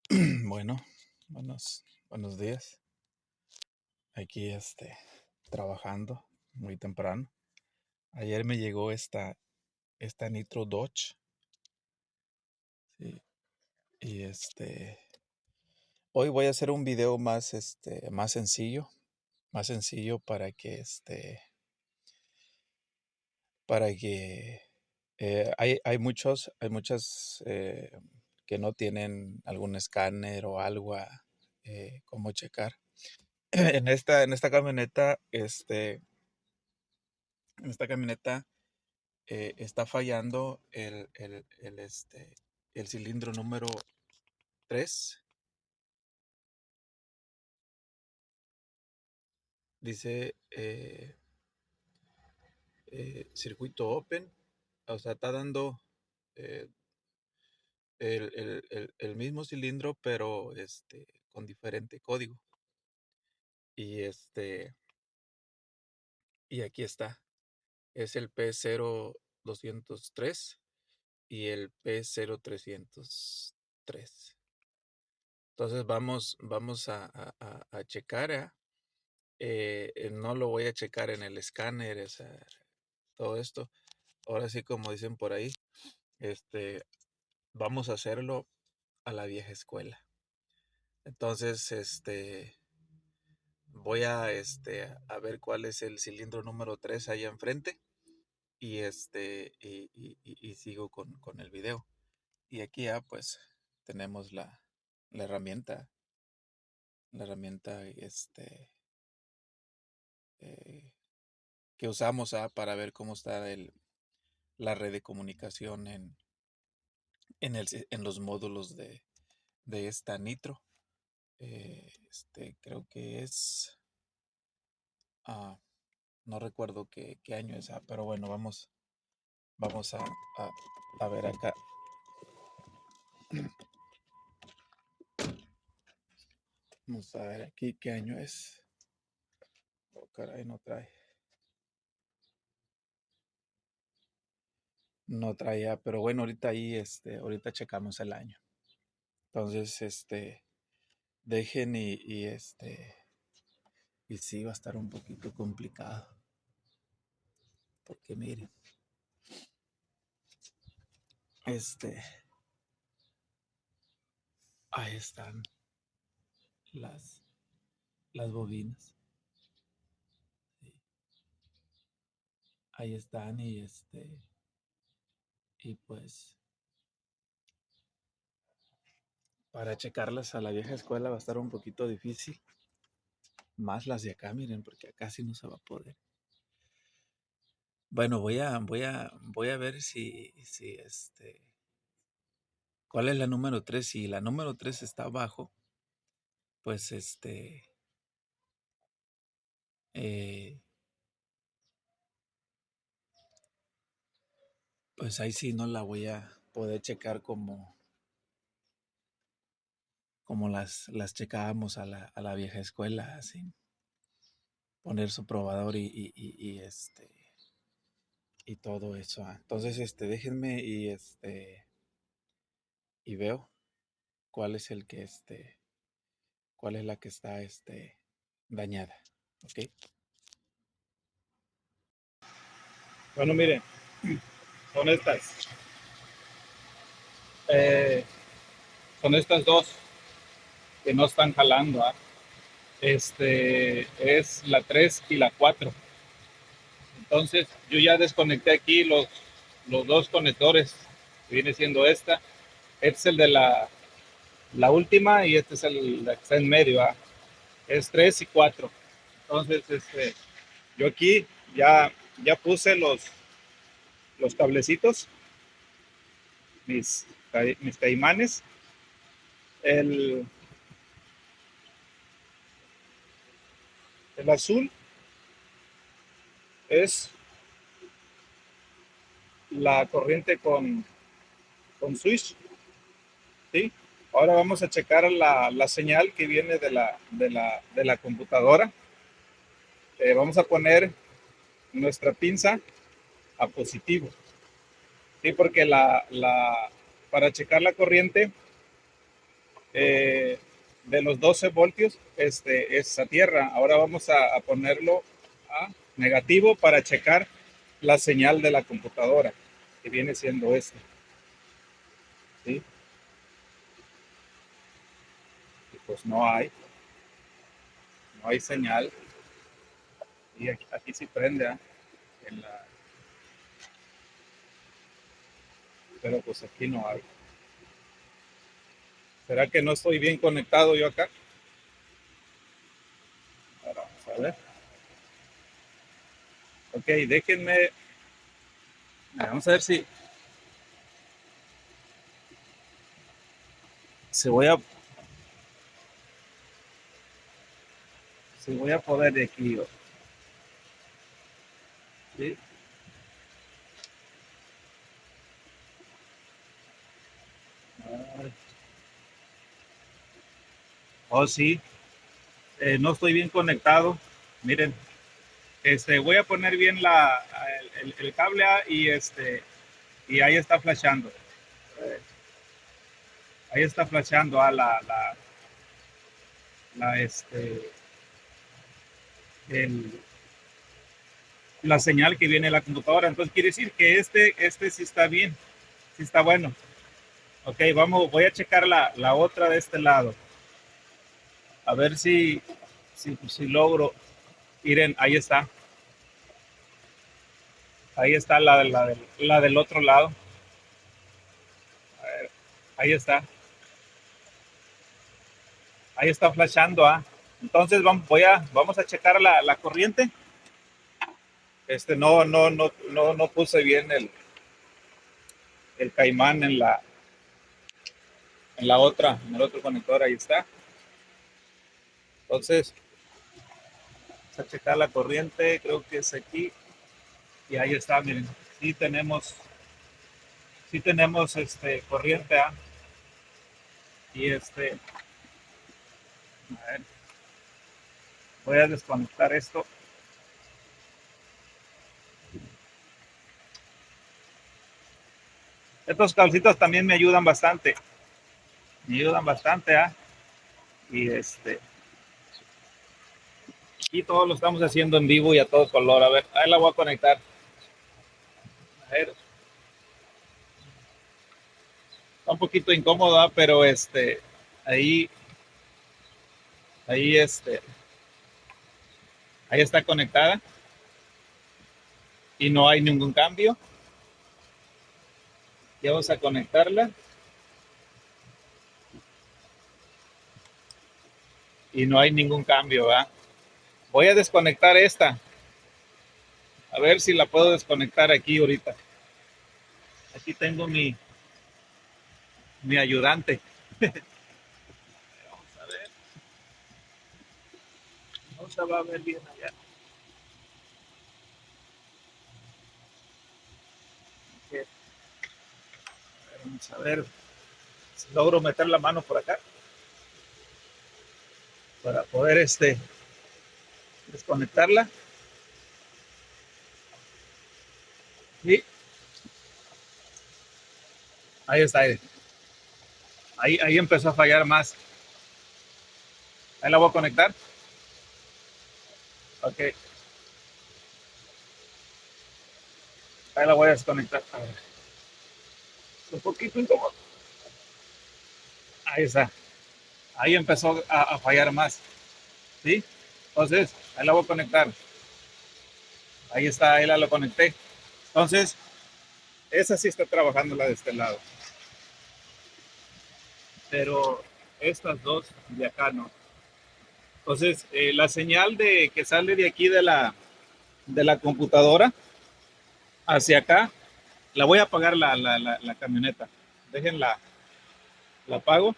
Bueno, buenos días. Aquí trabajando muy temprano. Ayer me llegó esta Nitro Dodge, sí, y hoy voy a hacer un video más sencillo para que hay muchas que no tienen algún escáner o algo cómo checar. En esta camioneta, está fallando el cilindro número 3. Dice circuito open. O sea, está dando eh, el mismo cilindro, pero con diferente código. Y y aquí está. Es el P0203 y el P0303. Entonces vamos a checar. No lo voy a checar en el escáner, todo esto. Ahora sí, como dicen por ahí, este, vamos a hacerlo a la vieja escuela. Entonces, voy a ver cuál es el cilindro número 3 allá enfrente y y sigo con el video. Y aquí ya pues tenemos la herramienta, la herramienta eh, que usamos para ver cómo está la red de comunicación en los módulos de esta Nitro. Creo que ah, no recuerdo qué año es, pero bueno, vamos a ver acá. Vamos a ver aquí qué año es. Oh, caray, no trae. No traía, pero bueno, ahorita ahí, ahorita checamos el año. Entonces, dejen y sí va a estar un poquito complicado. Porque miren, este, ahí están las, las bobinas. Sí, ahí están y pues para checarlas a la vieja escuela va a estar un poquito difícil. Más las de acá, miren, porque acá sí no se va a poder. Bueno, voy a ver si ¿cuál es la número 3? Si la número 3 está abajo, pues eh, pues ahí sí no la voy a poder checar como las checábamos a la vieja escuela, sin poner su probador y todo eso. Entonces, déjenme y veo cuál es cuál es la que está dañada. ¿Ok? Bueno, miren, son estas. Eh, son estas dos que no están jalando. Es la 3 y la 4. Entonces, yo ya desconecté aquí los dos conectores, que viene siendo esta. Este es el de la última y este es el que está en medio. Es 3 y 4. Entonces, yo aquí ya puse los cablecitos, mis caimanes. El, el azul es la corriente con switch, ¿sí? Ahora vamos a checar la señal que viene de la computadora. Vamos a poner nuestra pinza a positivo, ¿sí? Porque para checar la corriente de los 12 voltios es a tierra. Ahora vamos a ponerlo a negativo para checar la señal de la computadora, que viene siendo este. ¿Sí? Y pues no hay señal. Y aquí sí prende, ¿eh? En la, pero pues aquí no hay. ¿Será que no estoy bien conectado yo acá? Ahora vamos a ver. Ok, déjenme. Vamos a ver si voy a, si voy a poder de aquí. ¿Sí? Oh, sí. No estoy bien conectado. Miren, voy a poner bien el cable A y ahí está flashando. Ahí está flashando a la, el, la señal que viene de la computadora. Entonces quiere decir que este sí está bien, sí está bueno. Ok, voy a checar la otra de este lado. A ver si logro ir ahí está. Ahí está la del otro lado. Ahí está. Ahí está flashando. Entonces vamos a checar la corriente. No puse bien el caimán en el otro conector. Ahí está. Entonces, vamos a checar la corriente. Creo que es aquí. Y ahí está, miren. Sí tenemos corriente. Y a ver, voy a desconectar esto. Estos calcitos también me ayudan bastante. Me ayudan bastante. Y y todo lo estamos haciendo en vivo y a todo color. A ver, ahí la voy a conectar. A ver, está un poquito incómoda, pero ahí, ahí, ahí está conectada y no hay ningún cambio. Y vamos a conectarla y no hay ningún cambio, ¿verdad? Voy a desconectar esta. A ver si la puedo desconectar aquí ahorita. Aquí tengo mi ayudante. Vamos a ver. No se va a ver bien allá. Vamos a ver si logro meter la mano por acá para poder desconectarla. Y ahí está. Ahí empezó a fallar más. Ahí la voy a conectar. Ok. Ahí la voy a desconectar. A ver. Un poquito incómodo. Ahí está. Ahí empezó a fallar más. ¿Sí? Entonces, ahí la voy a conectar. Ahí está, ahí la lo conecté. Entonces, esa sí está trabajando la de este lado. Pero estas dos de acá no. Entonces, la señal que sale de aquí de la computadora hacia acá, la voy a apagar la camioneta. Déjenla, la apago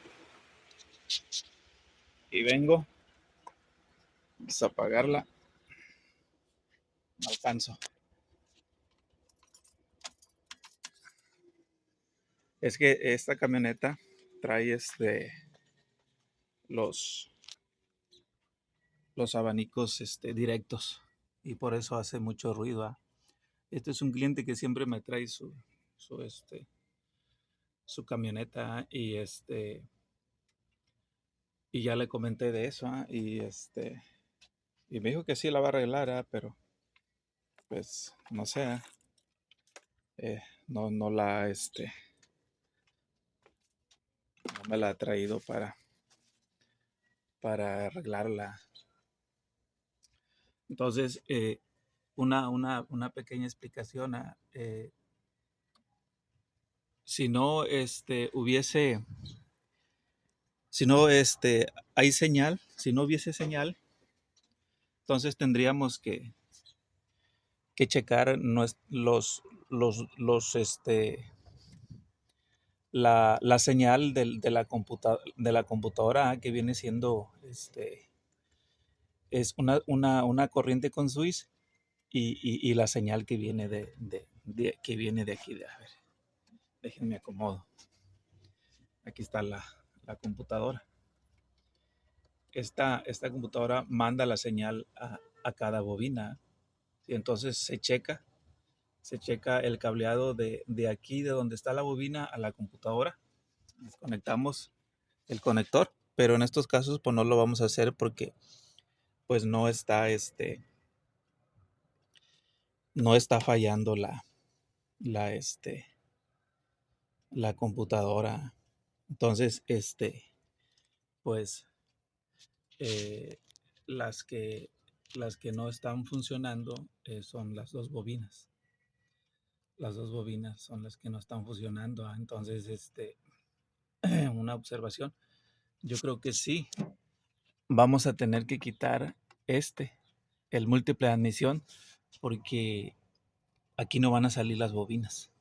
y vengo. Vamos a apagarla. No alcanzo. Es que esta camioneta trae los, los abanicos directos y por eso hace mucho ruido. Este es un cliente que siempre me trae su camioneta y y ya le comenté de eso, y me dijo que sí la va a arreglar, pero pues no sé, no, no me la ha traído para arreglarla. Entonces, una pequeña explicación. Si no si no hay señal, si no hubiese señal, entonces tendríamos que checar la señal de la computadora, que viene siendo es una corriente con Swiss y la señal que viene que viene de aquí. A ver, déjenme acomodo. Aquí está la computadora. Esta computadora manda la señal a cada bobina. Y entonces se checa el cableado de aquí, de donde está la bobina, a la computadora. Conectamos el conector, pero en estos casos pues no lo vamos a hacer porque pues no está fallando la, este, la computadora. Entonces, pues eh, las que, las que no están funcionando son las dos bobinas. Las dos bobinas son las que no están funcionando. Entonces, una observación. Yo creo que sí, vamos a tener que quitar el múltiple de admisión, porque aquí no van a salir las bobinas,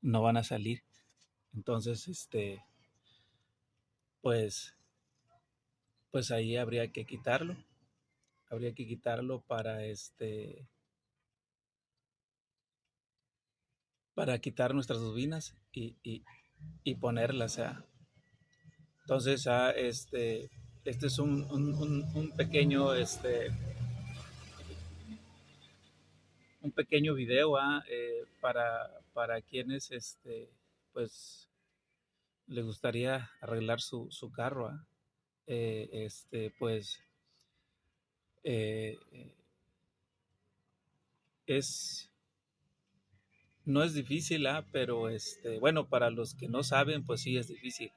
no van a salir. Entonces, pues, pues ahí habría que quitarlo para quitar nuestras bobinas y ponerlas. Entonces, este es un pequeño, un pequeño video para quienes, pues, le gustaría arreglar su carro. Pues, eh, es, no es difícil, pero bueno, para los que no saben, pues sí es difícil,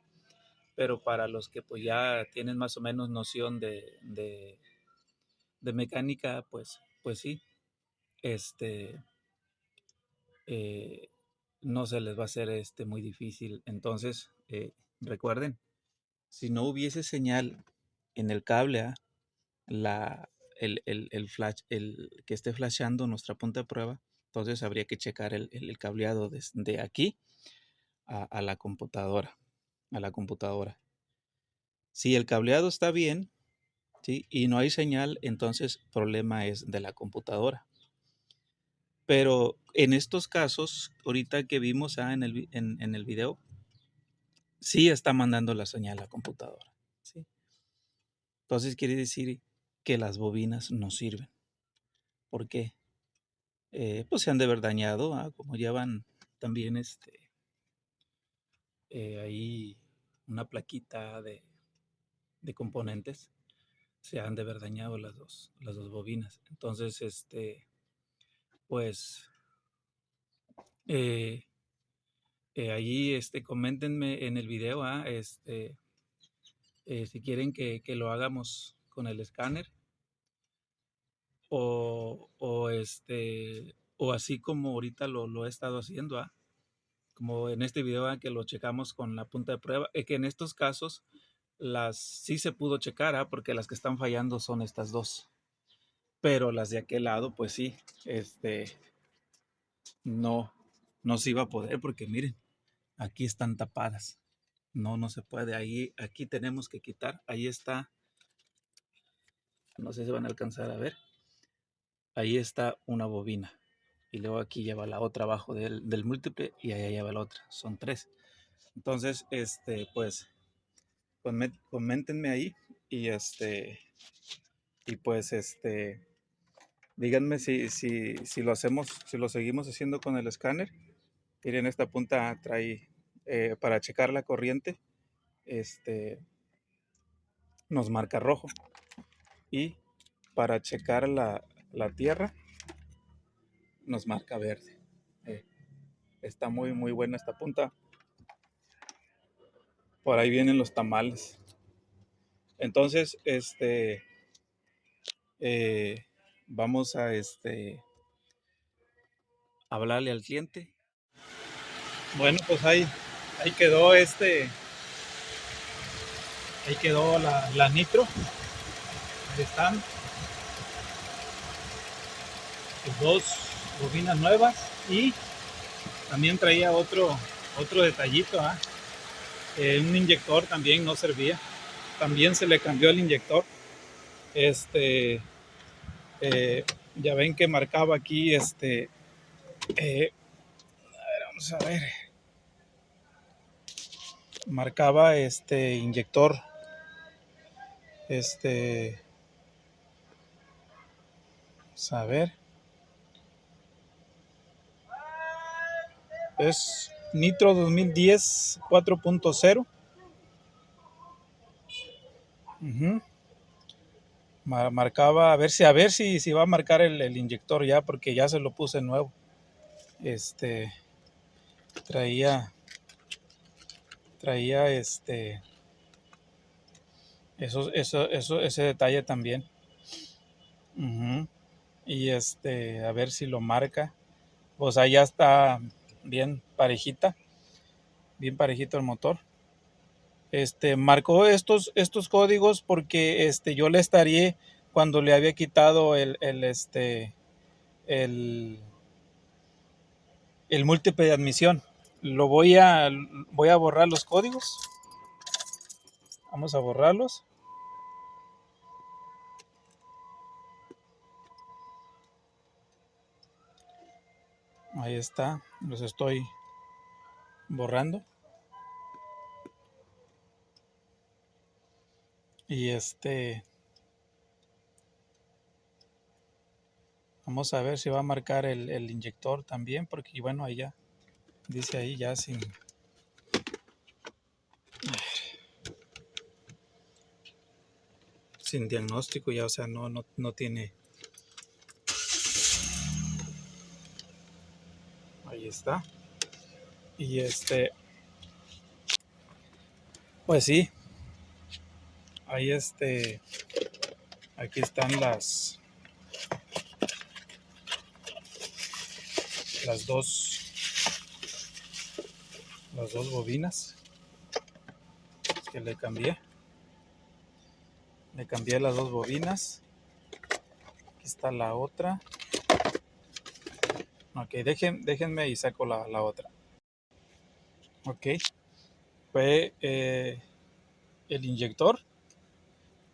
pero para los que pues ya tienen más o menos noción de mecánica, pues sí, este, eh, no se les va a hacer muy difícil. Entonces, recuerden, si no hubiese señal en el cable, la, el flash, el que esté flashando nuestra punta de prueba, entonces habría que checar el cableado de aquí a la computadora, a la computadora. Si el cableado está bien, ¿sí? Y no hay señal, entonces problema es de la computadora. Pero en estos casos, ahorita que vimos en el video, sí está mandando la señal a la computadora, ¿sí? Entonces quiere decir que las bobinas no sirven. ¿Por qué? Pues se han de haber dañado, como llevan también ahí una plaquita de componentes, se han de haber dañado las dos bobinas. Entonces, pues eh, allí coméntenme en el video, si quieren que lo hagamos con el escáner o así como ahorita lo he estado haciendo, como en este video, que lo checamos con la punta de prueba, que en estos casos las sí se pudo checar, porque las que están fallando son estas dos, pero las de aquel lado, pues sí, no, no se iba a poder, porque miren, aquí están tapadas. No, no se puede. Aquí tenemos que quitar. Ahí está. No sé si van a alcanzar a ver. Ahí está una bobina. Y luego aquí lleva la otra abajo del múltiple y allá lleva la otra. Son tres. Entonces, pues, coméntenme ahí y y pues, díganme si lo hacemos, si lo seguimos haciendo con el escáner. Miren, esta punta trae para checar la corriente. Este, nos marca rojo. Y para checar la tierra nos marca verde. Está muy muy buena esta punta. Por ahí vienen los tamales. Entonces, vamos a hablarle al cliente. Bueno, pues ahí quedó ahí quedó la nitro. Ahí están dos bobinas nuevas y también traía otro detallito, un inyector también no servía, también se le cambió el inyector. Ya ven que marcaba aquí vamos a ver, marcaba inyector vamos a ver, es Nitro 2010 4.0. Marcaba, a ver si va a marcar el inyector ya, porque ya se lo puse nuevo. Traía ese detalle también. Y a ver si lo marca. Pues allá está bien parejito el motor. Marcó estos códigos porque yo le estaría, cuando le había quitado el múltiple de admisión, voy a borrar los códigos. Vamos a borrarlos. Ahí está, los estoy borrando. Y vamos a ver si va a marcar el inyector también, porque bueno, ahí ya dice ahí ya sin diagnóstico ya, o sea, no tiene. Ahí está. Y pues sí, ahí aquí están las dos bobinas que le cambié las dos bobinas. Aquí está la otra. Ok, déjenme y saco la otra. Ok, fue el inyector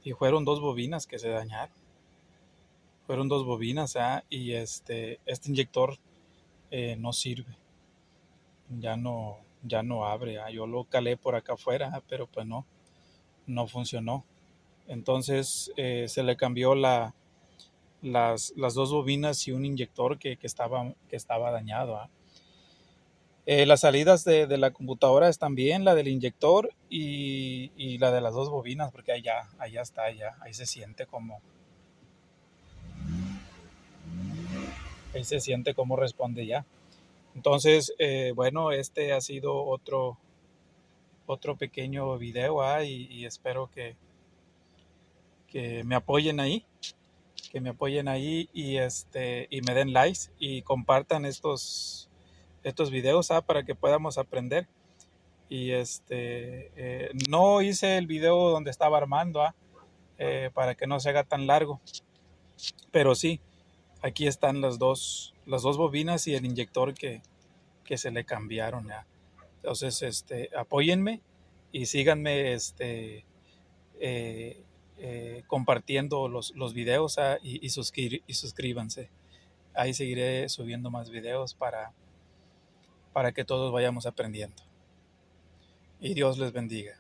y fueron dos bobinas que se dañaron. Fueron dos bobinas, y este inyector no sirve. Ya no abre. Yo lo calé por acá afuera, pero pues no funcionó. Entonces se le cambió las dos bobinas y un inyector que estaba dañado. Las salidas de la computadora están bien, la del inyector y la de las dos bobinas, porque allá está, ahí se siente cómo responde ya. Entonces, bueno, ha sido otro pequeño video, y espero que me apoyen ahí, y me den likes y compartan estos videos, para que podamos aprender. Y no hice el video donde estaba armando, para que no se haga tan largo, pero sí, aquí están las dos bobinas y el inyector que se le cambiaron, ya. Entonces, apóyenme y síganme compartiendo los videos, y suscríbanse. Ahí seguiré subiendo más videos para que todos vayamos aprendiendo. Y Dios les bendiga.